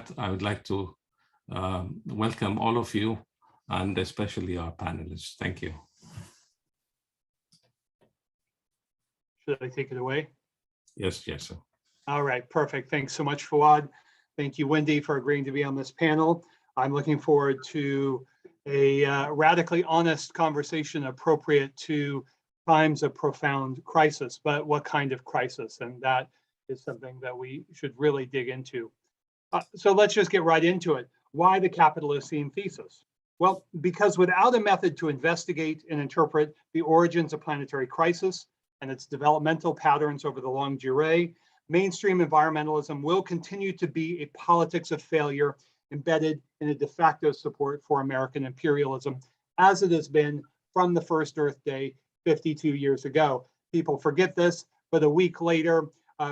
that, I would like to welcome all of you, and especially our panelists. Thank you. Should I take it away? Yes, sir. All right, perfect. Thanks so much, Fawad. Thank you, Wendy, for agreeing to be on this panel. I'm looking forward to a radically honest conversation appropriate to times of profound crisis, but what kind of crisis? And that is something that we should really dig into. So let's just get right into it. Why the Capitalocene thesis? Well, because without a method to investigate and interpret the origins of planetary crisis and its developmental patterns over the longue durée, mainstream environmentalism will continue to be a politics of failure embedded in a de facto support for American imperialism, as it has been from the first Earth Day 52 years ago. People forget this, but a week later,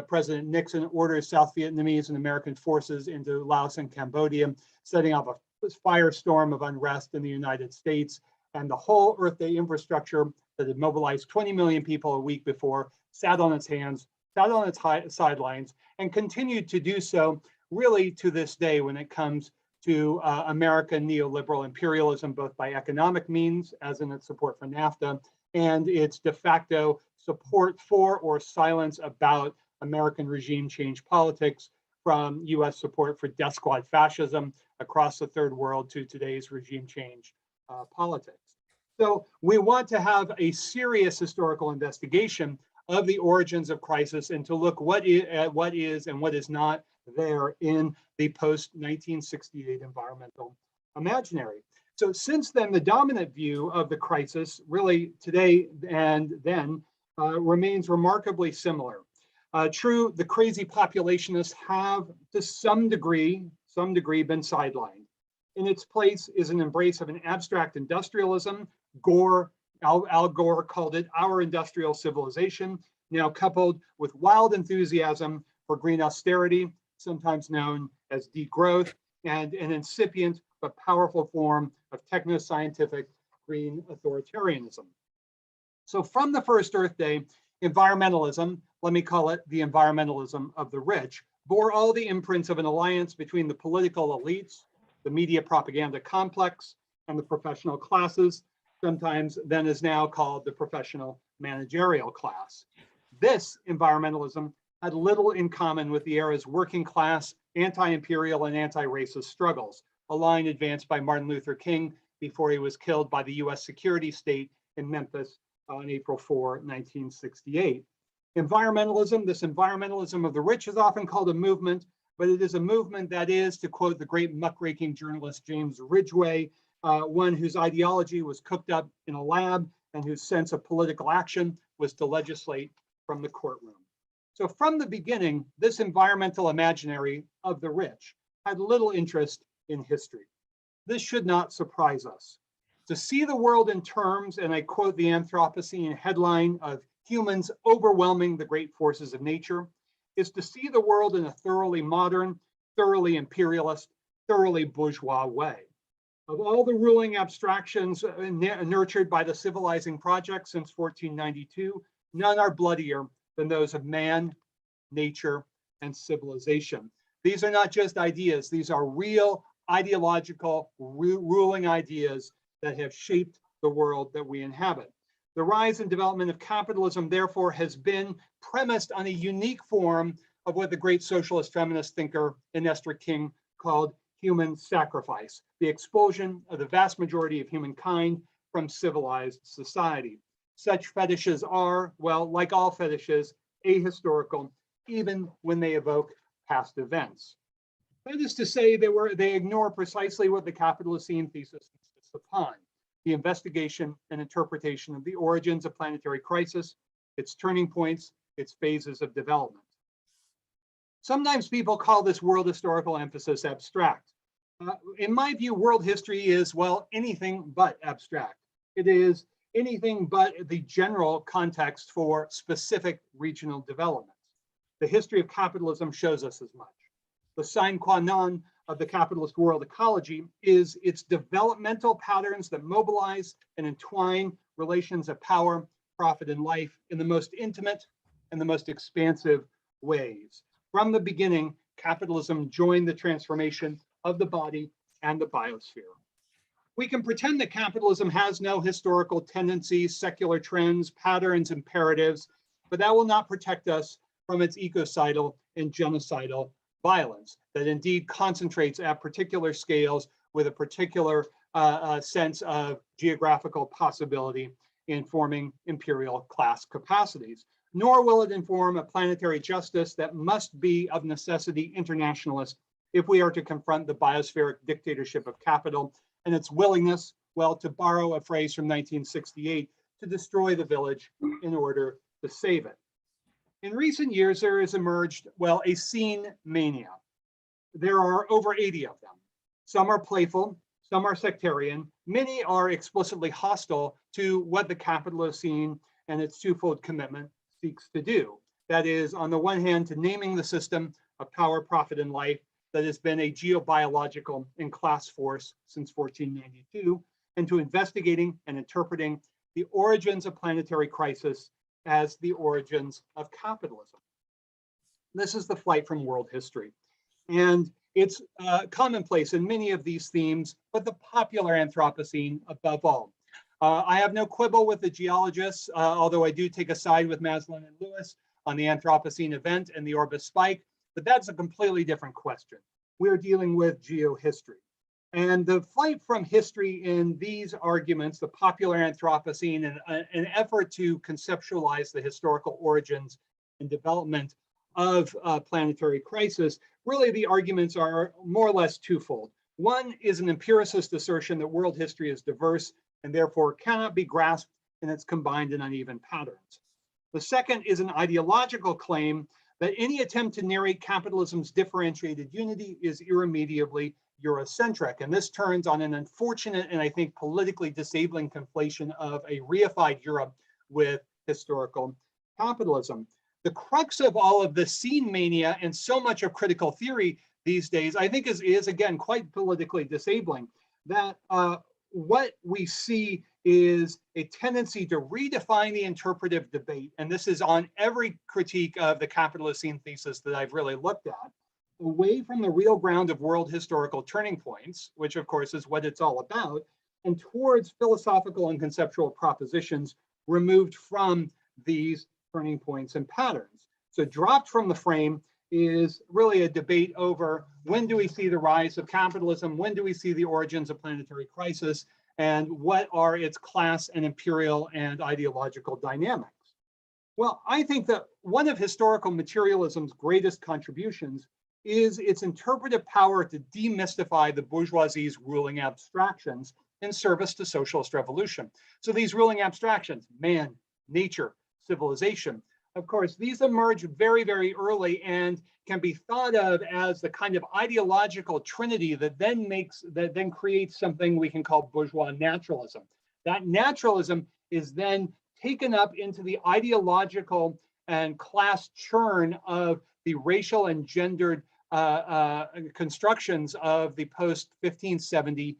President Nixon orders South Vietnamese and American forces into Laos and Cambodia, setting off a firestorm of unrest in the United States. And the whole Earth Day infrastructure that had mobilized 20 million people a week before sat on its hands, sat on its sidelines, and continued to do so really to this day when it comes to American neoliberal imperialism, both by economic means, as in its support for NAFTA, and its de facto support for or silence about American regime change politics, from US support for death squad fascism across the third world to today's regime change politics. So we want to have a serious historical investigation of the origins of crisis and to look at what is and what is not there in the post-1968 environmental imaginary. So since then, the dominant view of the crisis, really today and then, remains remarkably similar. True, the crazy populationists have, to some degree, been sidelined. In its place is an embrace of an abstract industrialism. Al Gore called it our industrial civilization, now coupled with wild enthusiasm for green austerity, sometimes known as degrowth, and an incipient but powerful form of techno-scientific green authoritarianism. So from the first Earth Day, environmentalism, let me call it the environmentalism of the rich, bore all the imprints of an alliance between the political elites, the media propaganda complex, and the professional classes, sometimes then is now called the professional managerial class. This environmentalism had little in common with the era's working class, anti-imperial and anti-racist struggles, a line advanced by Martin Luther King before he was killed by the US security state in Memphis on April 4, 1968. Environmentalism, this environmentalism of the rich, is often called a movement, but it is a movement that is, to quote the great muckraking journalist James Ridgway, one whose ideology was cooked up in a lab and whose sense of political action was to legislate from the courtroom. So from the beginning, this environmental imaginary of the rich had little interest in history. This should not surprise us. To see the world in terms, and I quote the Anthropocene headline of humans overwhelming the great forces of nature, is to see the world in a thoroughly modern, thoroughly imperialist, thoroughly bourgeois way. Of all the ruling abstractions nurtured by the civilizing project since 1492, none are bloodier than those of man, nature, and civilization. These are not just ideas, these are real ideological ruling ideas that have shaped the world that we inhabit. The rise and development of capitalism, therefore, has been premised on a unique form of what the great socialist feminist thinker Esther King called human sacrifice, the expulsion of the vast majority of humankind from civilized society. Such fetishes are, well, like all fetishes, ahistorical, even when they evoke past events. That is to say, they ignore precisely what the Capitalocene thesis insists upon: the investigation and interpretation of the origins of planetary crisis, its turning points, its phases of development. Sometimes people call this world historical emphasis abstract. In my view, world history is, well, anything but abstract. It is anything but the general context for specific regional developments. The history of capitalism shows us as much. The sine qua non of the capitalist world ecology is its developmental patterns that mobilize and entwine relations of power, profit, and life in the most intimate and the most expansive ways. From the beginning, capitalism joined the transformation of the body and the biosphere. We can pretend that capitalism has no historical tendencies, secular trends, patterns, imperatives, but that will not protect us from its ecocidal and genocidal violence that indeed concentrates at particular scales with a particular sense of geographical possibility in forming imperial class capacities. Nor will it inform a planetary justice that must be of necessity internationalist if we are to confront the biospheric dictatorship of capital and its willingness, well, to borrow a phrase from 1968, to destroy the village in order to save it. In recent years, there has emerged, well, a scene mania. There are over 80 of them. Some are playful, some are sectarian, many are explicitly hostile to what the Capitalocene and its twofold commitment seeks to do. That is, on the one hand, to naming the system of power, profit, and life that has been a geobiological and class force since 1492, and to investigating and interpreting the origins of planetary crisis as the origins of capitalism. This is the flight from world history. And it's commonplace in many of these themes, but the popular Anthropocene above all. I have no quibble with the geologists, although I do take a side with Maslin and Lewis on the Anthropocene event and the Orbis spike, but that's a completely different question. We're dealing with geohistory. And the flight from history in these arguments, the popular Anthropocene, and an effort to conceptualize the historical origins and development of planetary crisis, really the arguments are more or less twofold. One is an empiricist assertion that world history is diverse and therefore cannot be grasped in its combined and uneven patterns. The second is an ideological claim that any attempt to narrate capitalism's differentiated unity is irremediably Eurocentric. And this turns on an unfortunate and I think politically disabling conflation of a reified Europe with historical capitalism. The crux of all of the scene mania and so much of critical theory these days, I think is again, quite politically disabling. That what we see is a tendency to redefine the interpretive debate. And this is on every critique of the Capitalocene thesis that I've really looked at, away from the real ground of world historical turning points, which of course is what it's all about, and towards philosophical and conceptual propositions removed from these turning points and patterns. So dropped from the frame is really a debate over when do we see the rise of capitalism, when do we see the origins of planetary crisis, and what are its class and imperial and ideological dynamics. Well, I think that one of historical materialism's greatest contributions is its interpretive power to demystify the bourgeoisie's ruling abstractions in service to socialist revolution. So these ruling abstractions, man, nature, civilization, of course, these emerge very, very early and can be thought of as the kind of ideological trinity that then creates something we can call bourgeois naturalism. That naturalism is then taken up into the ideological and class churn of the racial and gendered constructions of the post-1570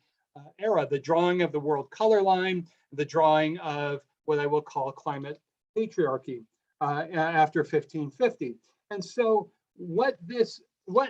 era, the drawing of the world color line, the drawing of what I will call climate patriarchy after 1550. And so what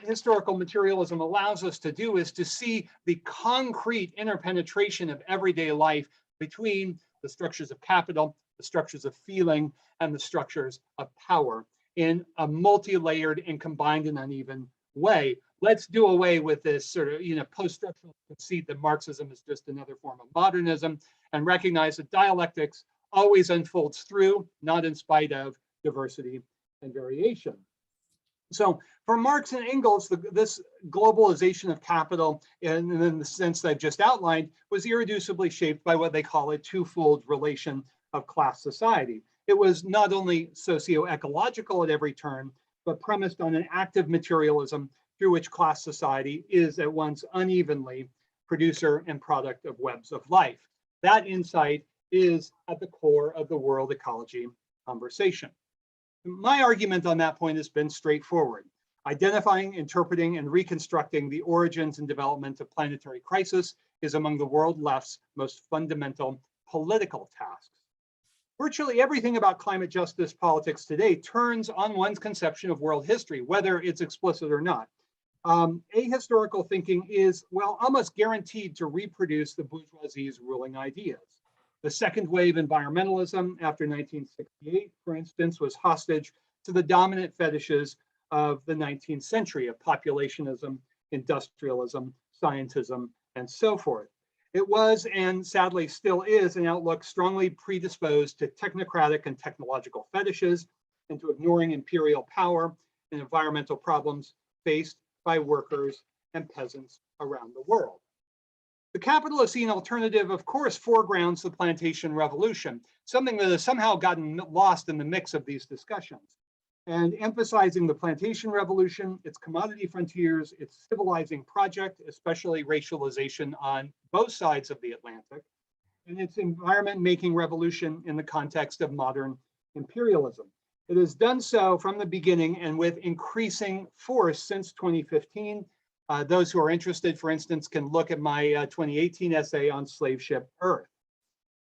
historical materialism allows us to do is to see the concrete interpenetration of everyday life between the structures of capital, the structures of feeling, and the structures of power in a multi-layered and combined and uneven way. Let's do away with this sort of post-structural conceit that Marxism is just another form of modernism and recognize that dialectics always unfolds through, not in spite of, diversity and variation. So for Marx and Engels, this globalization of capital, in the sense that I've just outlined, was irreducibly shaped by what they call a twofold relation of class society. It was not only socio-ecological at every turn, but premised on an active materialism through which class society is at once unevenly producer and product of webs of life. That insight is at the core of the world ecology conversation. My argument on that point has been straightforward. Identifying, interpreting, and reconstructing the origins and development of planetary crisis is among the world left's most fundamental political tasks. Virtually everything about climate justice politics today turns on one's conception of world history, whether it's explicit or not. Ahistorical thinking is, well, almost guaranteed to reproduce the bourgeoisie's ruling ideas. The second wave environmentalism after 1968, for instance, was hostage to the dominant fetishes of the 19th century of populationism, industrialism, scientism, and so forth. It was, and sadly still is, an outlook strongly predisposed to technocratic and technological fetishes and to ignoring imperial power and environmental problems faced by workers and peasants around the world. The Capitalocene alternative, of course, foregrounds the Plantation Revolution, something that has somehow gotten lost in the mix of these discussions, and emphasizing the Plantation Revolution, its commodity frontiers, its civilizing project, especially racialization on both sides of the Atlantic, and its environment-making revolution in the context of modern imperialism. It has done so from the beginning and with increasing force since 2015. Those who are interested, for instance, can look at my 2018 essay on slave ship Earth.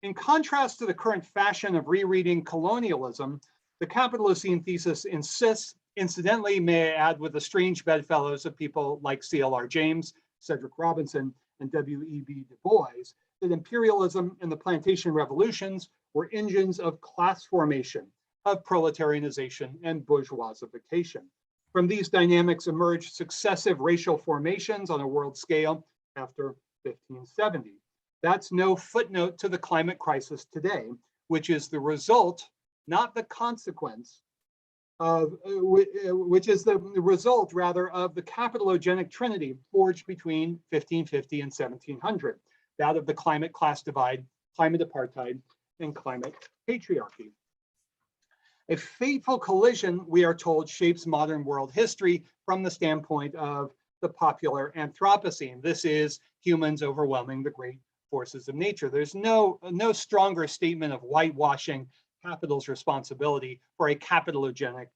In contrast to the current fashion of rereading colonialism, the Capitalocene thesis insists, incidentally, may I add, with the strange bedfellows of people like C.L.R. James, Cedric Robinson, and W.E.B. Du Bois, that imperialism and the plantation revolutions were engines of class formation, of proletarianization and bourgeoisification. From these dynamics emerged successive racial formations on a world scale after 1570. That's no footnote to the climate crisis today, which is the result, not the consequence, of which is the result rather of the capitalogenic trinity forged between 1550 and 1700, that of the climate class divide, climate apartheid, and climate patriarchy. A fateful collision, we are told, shapes modern world history from the standpoint of the popular Anthropocene. This is humans overwhelming the great forces of nature. There's no stronger statement of whitewashing capital's responsibility for a capitalogenic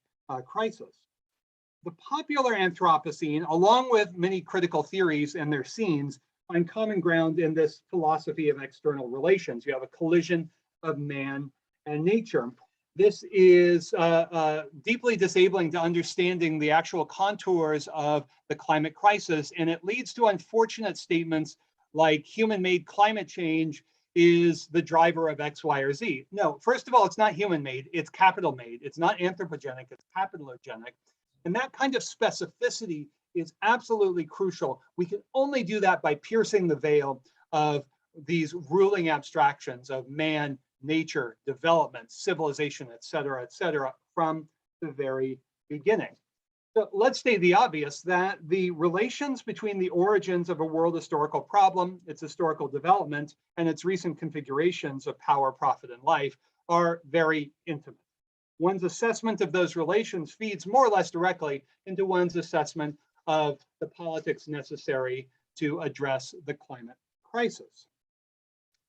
crisis. The popular Anthropocene, along with many critical theories and their scenes, find common ground in this philosophy of external relations. You have a collision of man and nature. This is deeply disabling to understanding the actual contours of the climate crisis, and it leads to unfortunate statements like human-made climate change is the driver of X, Y, or Z. No, first of all, it's not human-made, it's capital-made. It's not anthropogenic, it's capitalogenic. And that kind of specificity is absolutely crucial. We can only do that by piercing the veil of these ruling abstractions of man, nature, development, civilization, et cetera, from the very beginning. So let's state the obvious, that the relations between the origins of a world historical problem, its historical development, and its recent configurations of power, profit, and life are very intimate. One's assessment of those relations feeds more or less directly into one's assessment of the politics necessary to address the climate crisis.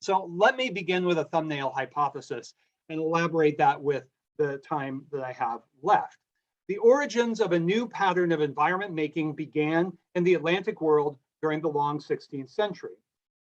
So let me begin with a thumbnail hypothesis and elaborate that with the time that I have left. The origins of a new pattern of environment making began in the Atlantic world during the long 16th century.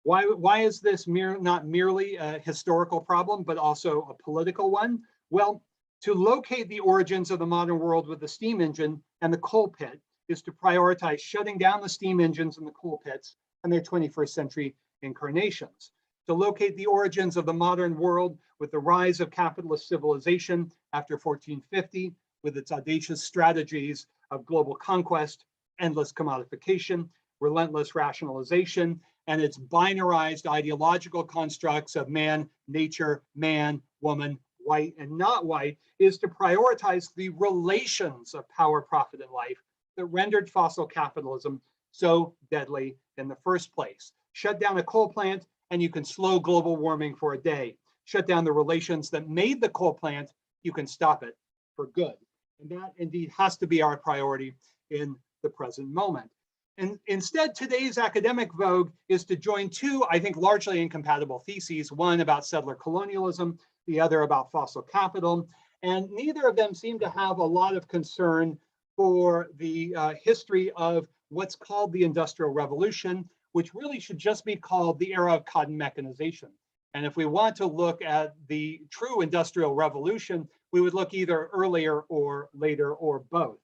Why is this not merely a historical problem, but also a political one? Well, to locate the origins of the modern world with the steam engine and the coal pit is to prioritize shutting down the steam engines and the coal pits and their 21st century incarnations. To locate the origins of the modern world with the rise of capitalist civilization after 1450, with its audacious strategies of global conquest, endless commodification, relentless rationalization, and its binarized ideological constructs of man, nature, man, woman, white and not white, is to prioritize the relations of power, profit, and life that rendered fossil capitalism so deadly in the first place. Shut down a coal plant and you can slow global warming for a day. Shut down the relations that made the coal plant, you can stop it for good. And that indeed has to be our priority in the present moment. And instead, today's academic vogue is to join two, I think, largely incompatible theses, one about settler colonialism, the other about fossil capital. And neither of them seem to have a lot of concern for the history of what's called the Industrial Revolution, which really should just be called the era of cotton mechanization. And if we want to look at the true Industrial Revolution, we would look either earlier or later or both.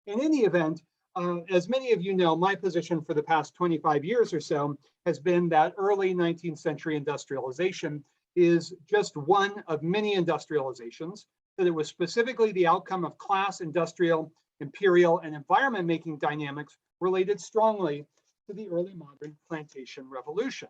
In any event, as many of you know, my position for the past 25 years or so has been that early 19th century industrialization is just one of many industrializations, that it was specifically the outcome of class, industrial, imperial, and environment-making dynamics related strongly to the early modern plantation revolution.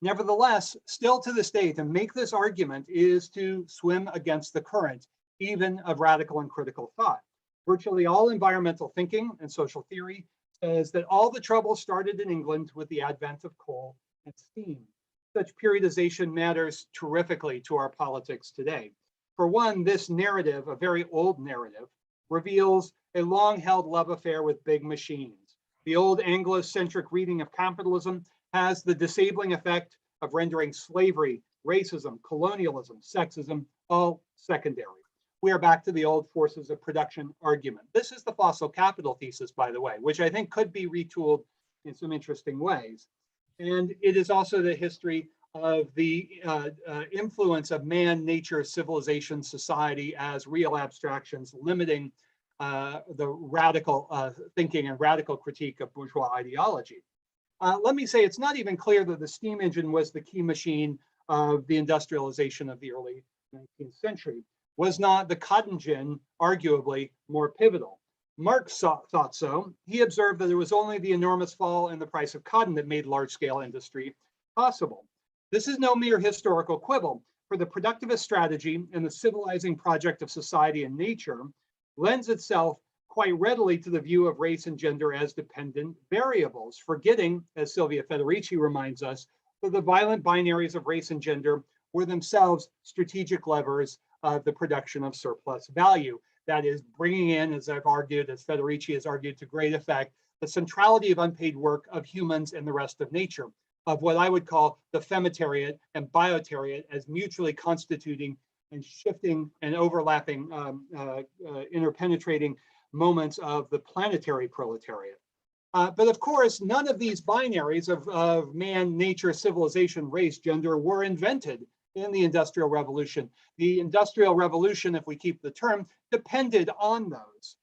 Nevertheless, still to this day, to make this argument is to swim against the current, even of radical and critical thought. Virtually all environmental thinking and social theory says that all the trouble started in England with the advent of coal and steam. Such periodization matters terrifically to our politics today. For one, this narrative, a very old narrative, reveals a long-held love affair with big machines. The old Anglo-centric reading of capitalism has the disabling effect of rendering slavery, racism, colonialism, sexism all secondary. We are back to the old forces of production argument. This is the fossil capital thesis, by the way, which I think could be retooled in some interesting ways. And it is also the history of the influence of man, nature, civilization, society as real abstractions, limiting the radical thinking and radical critique of bourgeois ideology. Let me say, it's not even clear that the steam engine was the key machine of the industrialization of the early 19th century. Was not the cotton gin arguably more pivotal? Marx thought so. He observed that it was only the enormous fall in the price of cotton that made large-scale industry possible. This is no mere historical quibble, for the productivist strategy and the civilizing project of society and nature lends itself quite readily to the view of race and gender as dependent variables, forgetting, as Silvia Federici reminds us, that the violent binaries of race and gender were themselves strategic levers of the production of surplus value. That is, bringing in, as I've argued, as Federici has argued to great effect, the centrality of unpaid work of humans and the rest of nature, of what I would call the femitariat and biotariat as mutually constituting and shifting and overlapping, interpenetrating moments of the planetary proletariat. But of course, none of these binaries of man, nature, civilization, race, gender were invented in the Industrial Revolution. The Industrial Revolution, if we keep the term, depended on those.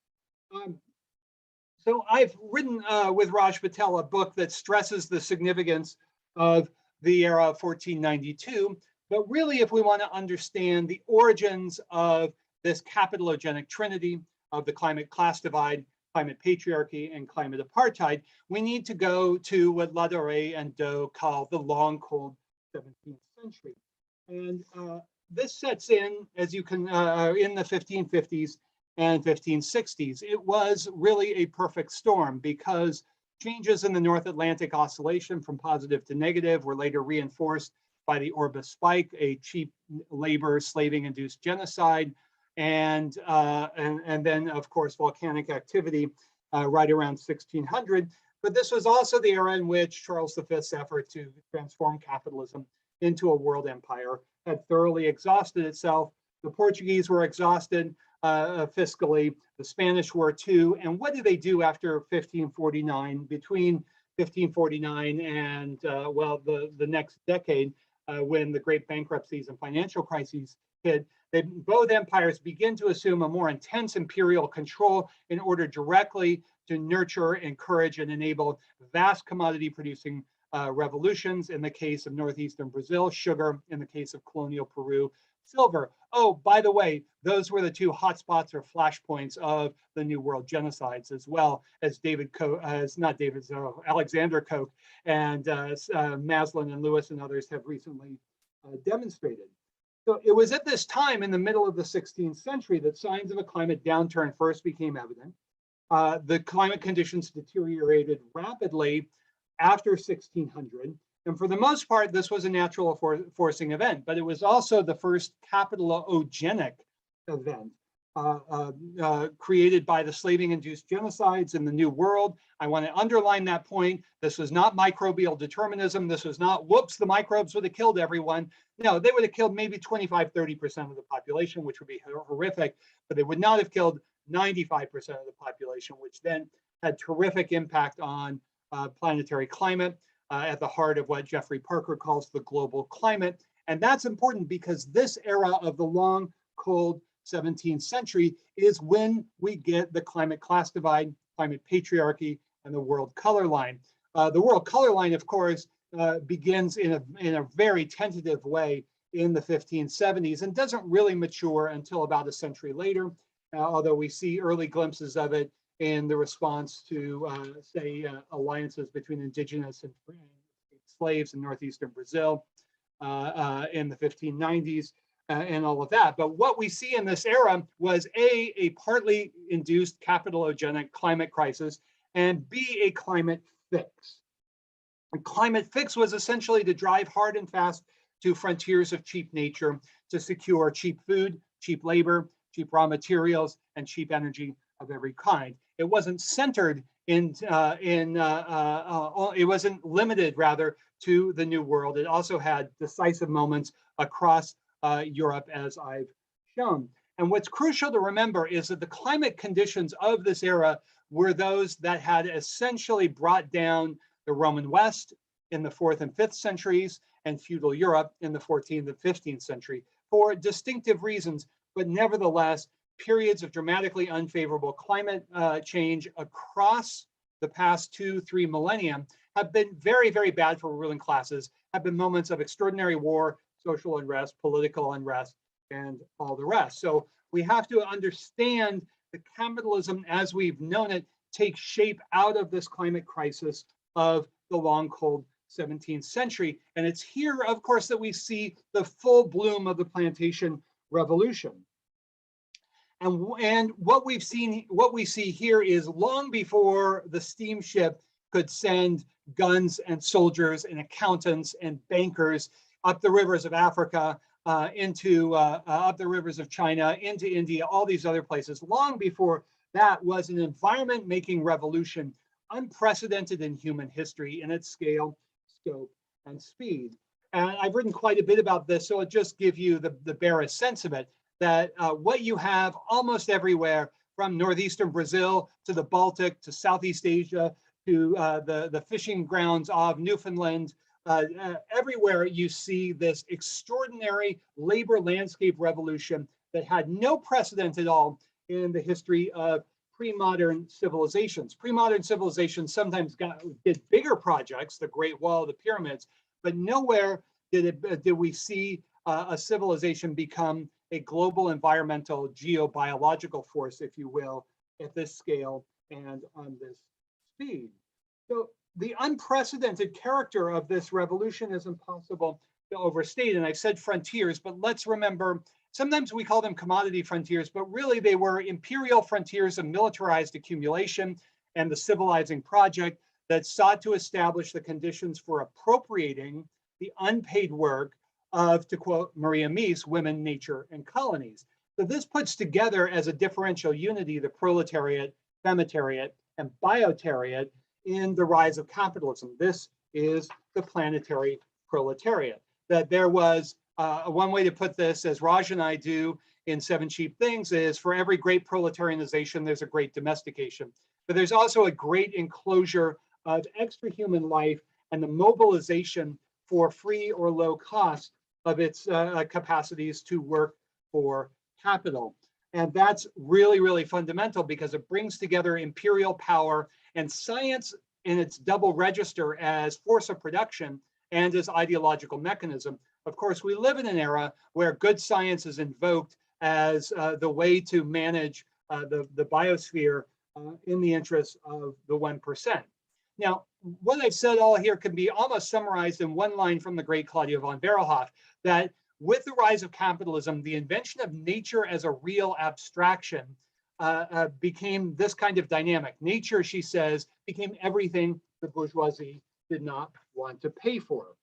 So I've written with Raj Patel a book that stresses the significance of the era of 1492. But really, if we want to understand the origins of this capitalogenic trinity of the climate class divide, climate patriarchy, and climate apartheid, we need to go to what Ladouret and Doe call the long, cold 17th century. And this sets in, as you can, in the 1550s and 1560s. It was really a perfect storm because changes in the North Atlantic Oscillation from positive to negative were later reinforced by the Orbis spike, a cheap labor slaving-induced genocide, and then, of course, volcanic activity right around 1600. But this was also the era in which Charles V's effort to transform capitalism into a world empire had thoroughly exhausted itself. The Portuguese were exhausted fiscally. The Spanish were too. And what did they do after 1549? Between 1549 and, well, the next decade, when the great bankruptcies and financial crises hit, both empires begin to assume a more intense imperial control in order directly to nurture, encourage, and enable vast commodity producing revolutions. In the case of northeastern Brazil, sugar; in the case of colonial Peru, silver. Oh, by the way, those were the two hotspots or flashpoints of the New World genocides, as well as Alexander Koch and Maslin and Lewis and others have recently demonstrated. So it was at this time in the middle of the 16th century that signs of a climate downturn first became evident. The climate conditions deteriorated rapidly after 1600. And for the most part, this was a natural forcing event, but it was also the first capitalogenic event created by the slaving-induced genocides in the New World. I want to underline that point. This was not microbial determinism. This was not, whoops, the microbes would have killed everyone. No, they would have killed maybe 25, 30% of the population, which would be horrific, but they would not have killed 95% of the population, which then had terrific impact on planetary climate, at the heart of what Jeffrey Parker calls the global climate. And that's important because this era of the long, cold 17th century is when we get the climate class divide, climate patriarchy, and the world color line. The world color line, of course, begins in a very tentative way in the 1570s and doesn't really mature until about a century later, although we see early glimpses of it in the response to, say, alliances between indigenous and slaves in northeastern Brazil in the 1590s and all of that. But what we see in this era was a partly induced capitalogenic climate crisis, and B, a climate fix. And climate fix was essentially to drive hard and fast to frontiers of cheap nature to secure cheap food, cheap labor, cheap raw materials, and cheap energy of every kind. It wasn't centered it wasn't limited rather to the New World. It also had decisive moments across Europe, as I've shown. And what's crucial to remember is that the climate conditions of this era were those that had essentially brought down the Roman West in the 4th and 5th centuries and feudal Europe in the 14th and 15th century for distinctive reasons, but nevertheless, periods of dramatically unfavorable climate change across the past 2-3 millennia have been very, very bad for ruling classes, have been moments of extraordinary war, social unrest, political unrest, and all the rest. So we have to understand that capitalism as we've known it takes shape out of this climate crisis of the long, cold 17th century. And it's here, of course, that we see the full bloom of the Plantation Revolution. And what we see here is long before the steamship could send guns and soldiers and accountants and bankers up the rivers of Africa, up the rivers of China, into India, all these other places. Long before that was an environment-making revolution, unprecedented in human history in its scale, scope, and speed. And I've written quite a bit about this, so I'll just give you the barest sense of it, that what you have almost everywhere, from northeastern Brazil to the Baltic to Southeast Asia to the fishing grounds of Newfoundland, everywhere you see this extraordinary labor landscape revolution that had no precedent at all in the history of pre-modern civilizations. Pre-modern civilizations sometimes did bigger projects, the Great Wall, the pyramids, but nowhere did we see a civilization become a global environmental geobiological force, if you will, at this scale and on this speed. So the unprecedented character of this revolution is impossible to overstate. And I've said frontiers, but let's remember, sometimes we call them commodity frontiers, but really they were imperial frontiers of militarized accumulation and the civilizing project that sought to establish the conditions for appropriating the unpaid work of, to quote Maria Mies, women, nature, and colonies. So this puts together as a differential unity the proletariat, femitariat, and biotariat in the rise of capitalism. This is the planetary proletariat. That there was one way to put this, as Raj and I do in 7 Cheap Things, is for every great proletarianization, there's a great domestication. But there's also a great enclosure of extra-human life and the mobilization for free or low cost of its capacities to work for capital. And that's really, really fundamental because it brings together imperial power and science in its double register as force of production and as ideological mechanism. Of course, we live in an era where good science is invoked as the way to manage the biosphere in the interests of the 1%. Now, what I've said all here can be almost summarized in one line from the great Claudia von Berlehoff, that with the rise of capitalism, the invention of nature as a real abstraction became this kind of dynamic. Nature, she says, became everything the bourgeoisie did not want to pay for.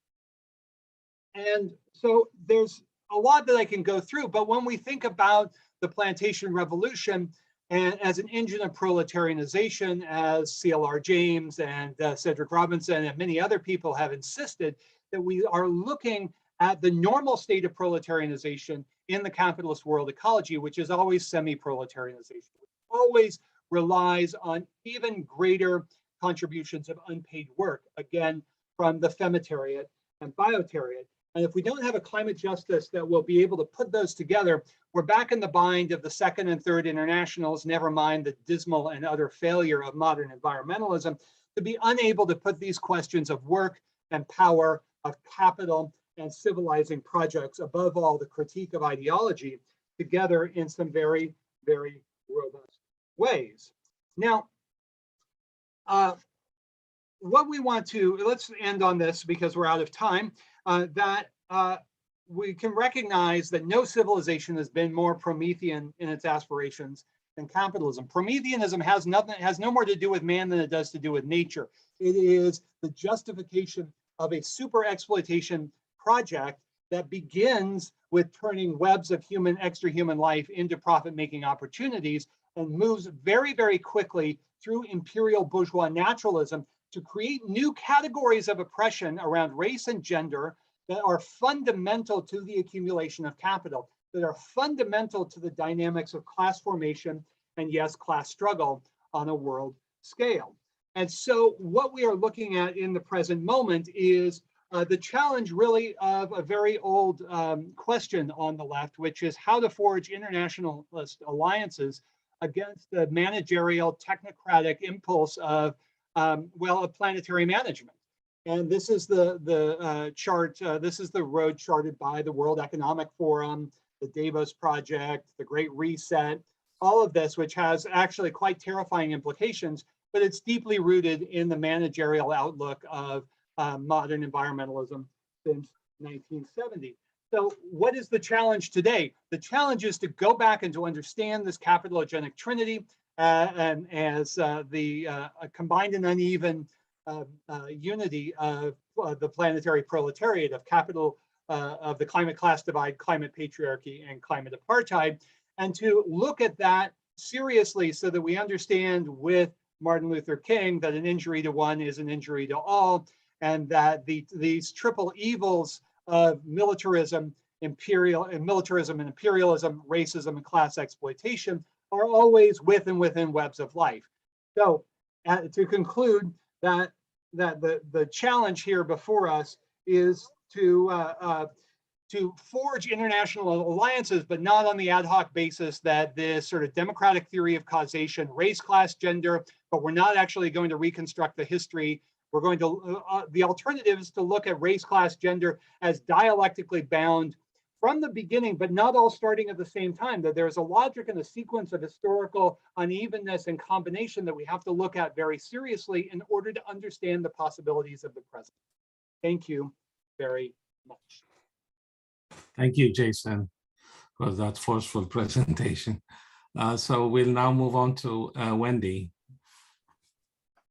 And so there's a lot that I can go through, but when we think about the Plantation Revolution and as an engine of proletarianization, as CLR James and Cedric Robinson and many other people have insisted, that we are looking at the normal state of proletarianization in the capitalist world ecology, which is always semi-proletarianization, which always relies on even greater contributions of unpaid work, again, from the femitariat and biotariat. And if we don't have a climate justice that will be able to put those together, we're back in the bind of the second and third internationals, never mind the dismal and utter failure of modern environmentalism, to be unable to put these questions of work and power, of capital and civilizing projects, above all the critique of ideology, together in some very, very robust ways. Now, what we want to, let's end on this because we're out of time, that we can recognize that no civilization has been more Promethean in its aspirations than capitalism. Prometheanism has no more to do with man than it does to do with nature. It is the justification of a super exploitation project that begins with turning webs of extra-human life into profit-making opportunities and moves very, very quickly through imperial bourgeois naturalism to create new categories of oppression around race and gender that are fundamental to the accumulation of capital, that are fundamental to the dynamics of class formation and, yes, class struggle on a world scale. And so what we are looking at in the present moment is the challenge really of a very old question on the left, which is how to forge internationalist alliances against the managerial technocratic impulse of, of planetary management. And this is the chart, this is the road charted by the World Economic Forum, the Davos Project, the Great Reset, all of this, which has actually quite terrifying implications, but it's deeply rooted in the managerial outlook of modern environmentalism since 1970. So what is the challenge today? The challenge is to go back and to understand this capitalogenic trinity and as the combined and uneven unity of the planetary proletariat, of capital, of the climate class divide, climate patriarchy, and climate apartheid, and to look at that seriously so that we understand with Martin Luther King that an injury to one is an injury to all, and that these triple evils of militarism and imperialism, racism, and class exploitation are always within webs of life. So to conclude, that the challenge here before us is to forge international alliances, but not on the ad hoc basis that this sort of democratic theory of causation, race, class, gender, but we're not actually going to reconstruct the history. We're going to, the alternative is to look at race, class, gender as dialectically bound from the beginning, but not all starting at the same time, that there's a logic and a sequence of historical unevenness and combination that we have to look at very seriously in order to understand the possibilities of the present. Thank you very much. Thank you, Jason, for that forceful presentation. So we'll now move on to Wendy.